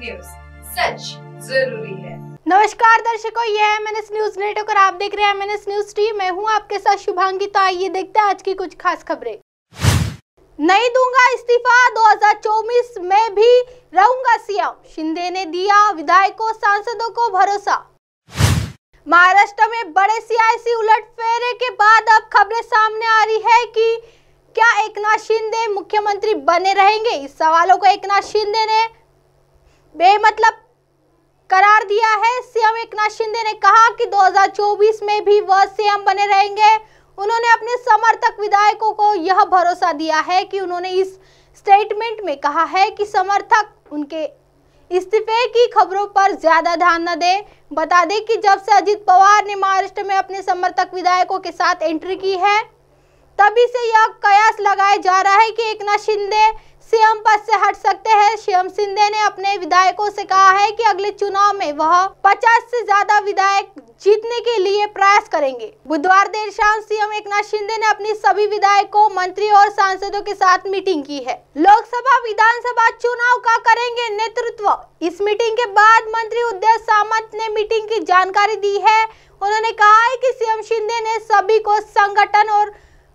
News, सच जरूरी है। नमस्कार दर्शकों, ये है एमएनएस न्यूज नेटवर्क और आप देख रहे हैं एमएनएस न्यूज टीवी। मैं हूं आपके साथ शुभांगी। तो आइए देखते हैं आज की कुछ खास खबरें। नहीं दूंगा इस्तीफा, 2024 में भी रहूंगा सीएम, शिंदे ने दिया विधायकों सांसदों को भरोसा। महाराष्ट्र में बड़े सियासी उलटफेरे के बाद अब खबरें सामने आ रही है कि क्या एकनाथ शिंदे मुख्यमंत्री बने रहेंगे। इस सवालों को एकनाथ शिंदे ने बेमतलब करार दिया है। सीएम एकनाथ शिंदे ने कहा कि 2024 में भी वह सीएम बने रहेंगे। उन्होंने अपने समर्थक विधायकों को यह भरोसा दिया है कि उन्होंने इस स्टेटमेंट में कहा है कि समर्थक उनके इस्तीफे की खबरों पर ज्यादा ध्यान न दें। बता दें कि जब से अजित पवार ने महाराष्ट्र में अपने समर्थक विधायकों के साथ एंट्री की है, तभी से यह कयास लगाया जा रहा है कि एकनाथ शिंदे सीएम पद से हट सकते हैं। सीएम शिंदे ने अपने विधायकों से कहा है कि अगले चुनाव में वह 50 से ज्यादा विधायक जीतने के लिए प्रयास करेंगे। बुधवार देर शाम सीएम एकनाथ शिंदे ने अपनी सभी विधायकों, मंत्री और सांसदों के साथ मीटिंग की है। लोकसभा विधानसभा चुनाव का करेंगे नेतृत्व। इस मीटिंग के बाद मंत्री उदय सामंत ने मीटिंग की जानकारी दी है। उन्होंने कहा है कि सीएम शिंदे ने सभी को संगठन और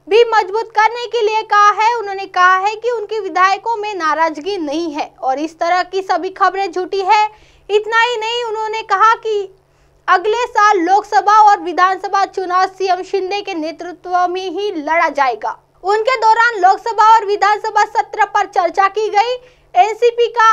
भी मजबूत करने के लिए कहा है। उन्होंने कहा है कि उनके विधायकों में नाराजगी नहीं है और इस तरह की सभी खबरें झूठी है। इतना ही नहीं, उन्होंने कहा कि अगले साल लोकसभा और विधानसभा चुनाव सीएम शिंदे के नेतृत्व में ही लड़ा जाएगा। उनके दौरान लोकसभा और विधानसभा सत्र पर चर्चा की गई। एनसीपी का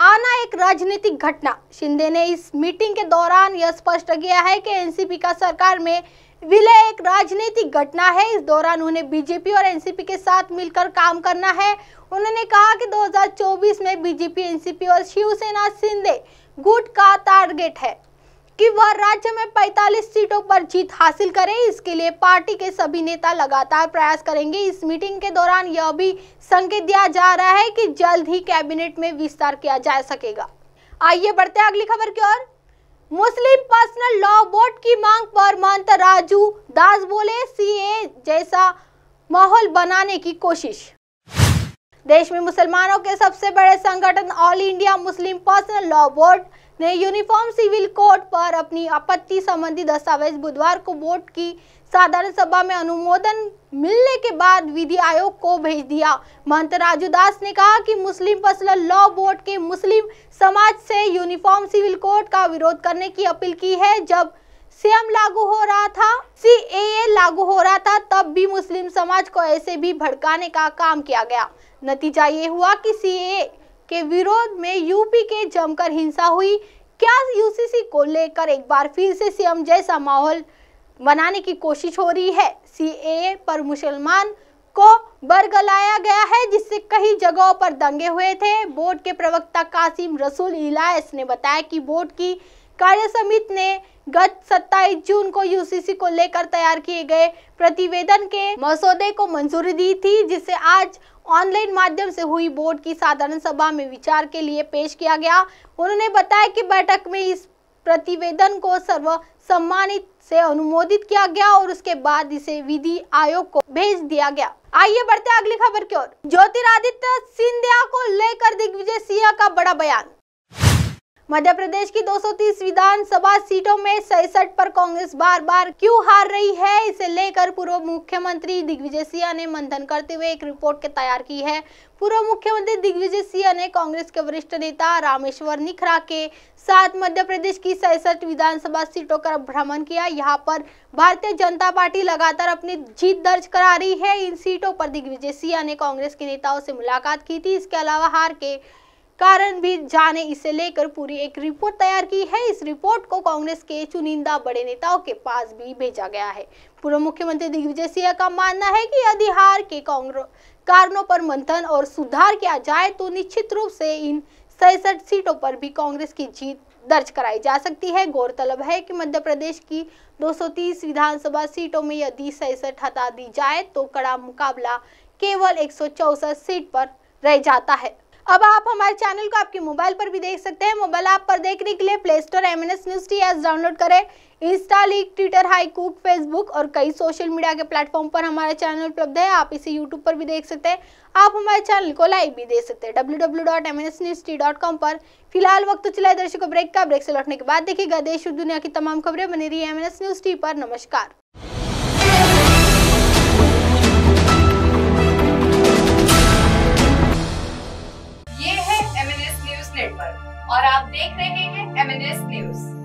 आना एक राजनीतिक घटना। शिंदे ने इस मीटिंग के दौरान यह स्पष्ट किया है कि एनसीपी का सरकार में विलय एक राजनीतिक घटना है। इस दौरान उन्हें बीजेपी और एनसीपी के साथ मिलकर काम करना है। उन्होंने कहा कि 2024 में बीजेपी, एनसीपी और शिवसेना शिंदे गुट का टारगेट है कि वह राज्य में 45 सीटों पर जीत हासिल करे। इसके लिए पार्टी के सभी नेता लगातार प्रयास करेंगे। इस मीटिंग के दौरान यह भी संकेत दिया जा रहा है कि जल्द ही कैबिनेट में विस्तार किया जा सकेगा। आइए बढ़ते हैं अगली खबर की ओर। मुस्लिम पर्सनल लॉ बोर्ड की मांग पर महंत राजू दास बोले, सीए जैसा माहौल बनाने की कोशिश। देश में मुसलमानों के सबसे बड़े संगठन all India Muslim personal law board ने यूनिफॉर्म सिविल कोड पर अपनी आपत्ति संबंधी दस्तावेज बुधवार को बोर्ड की साधारण सभा में अनुमोदन मिलने के बाद विधि आयोग को भेज दिया। महंत राजू दास ने कहा कि मुस्लिम पर्सनल लॉ बोर्ड के मुस्लिम समाज से यूनिफॉर्म सिविल कोड का विरोध करने की अपील की है। जब सीएम लागू हो रहा था, सीएए लागू हो रहा था, तब भी मुस्लिम समाज को ऐसे भी भड़काने का काम किया गया। नतीजा ये हुआ कि सीएए के विरोध में यूपी के जमकर हिंसा हुई। क्या यूसीसी को लेकर एक बार फिर से सीएम जैसा माहौल बनाने की कोशिश हो रही है? सीएए पर मुसलमान को बरगलाया गया है, जिससे कई जगहों पर दंगे हुए थे। बोर्ड के प्रवक्ता कासिम रसूल इलायस ने बताया कि बोर्ड की कार्य समिति ने गत 27 जून को यूसीसी को लेकर तैयार किए गए प्रतिवेदन के मसौदे को मंजूरी दी थी, जिसे आज ऑनलाइन माध्यम से हुई बोर्ड की साधारण सभा में विचार के लिए पेश किया गया। उन्होंने बताया कि बैठक में इस प्रतिवेदन को सर्वसम्मति से अनुमोदित किया गया और उसके बाद इसे विधि आयोग को भेज दिया गया। आइए बढ़ते हैं अगली खबर की ओर। ज्योतिरादित्य सिंधिया को लेकर दिग्विजय सिंह का बड़ा बयान। मध्य प्रदेश की 230 विधानसभा सीटों में 66 पर कांग्रेस बार बार क्यों हार रही है, इसे लेकर पूर्व मुख्यमंत्री दिग्विजय सिंह ने मंथन करते हुए एक रिपोर्ट तैयार की है। पूर्व मुख्यमंत्री दिग्विजय सिंह ने कांग्रेस के वरिष्ठ नेता रामेश्वर निखरा के साथ मध्य प्रदेश की 66 विधानसभा सीटों का भ्रमण किया। यहाँ पर भारतीय जनता पार्टी लगातार अपनी जीत दर्ज करा रही है। इन सीटों पर दिग्विजय सिंह ने कांग्रेस के नेताओं से मुलाकात की थी। इसके अलावा हार के कारण भी जाने, इसे लेकर पूरी एक रिपोर्ट तैयार की है। इस रिपोर्ट को कांग्रेस के चुनिंदा बड़े नेताओं के पास भी भेजा गया है। पूर्व मुख्यमंत्री दिग्विजय सिंह का मानना है कि यदि हार के कारणों पर मंथन और सुधार किया जाए तो निश्चित रूप से इन 66 सीटों पर भी कांग्रेस की जीत दर्ज कराई जा सकती है। गौरतलब है कि मध्य प्रदेश की 230 विधानसभा सीटों में यदि 66 हटा दी जाए तो कड़ा मुकाबला केवल 164 सीट पर रह जाता है। अब आप हमारे चैनल को आपके मोबाइल पर भी देख सकते हैं। मोबाइल ऐप पर देखने के लिए play store MNS news T app download करें। इंस्टा, लीक, ट्विटर, हाईकूक, फेसबुक और कई सोशल मीडिया के प्लेटफॉर्म पर हमारा चैनल उपलब्ध है। आप इसे यूट्यूब पर भी देख सकते हैं। आप हमारे चैनल को लाइव भी देख सकते हैं www.mnsnewst.com पर। फिलहाल वक्त चला दर्शकों ब्रेक का। ब्रेक से लौटने के बाद देखिएगा देश और दुनिया की तमाम खबरें। बनी रही MNS न्यूज टी पर। नमस्कार। ये है MNS न्यूज नेटवर्क और आप देख रहे हैं MNS न्यूज।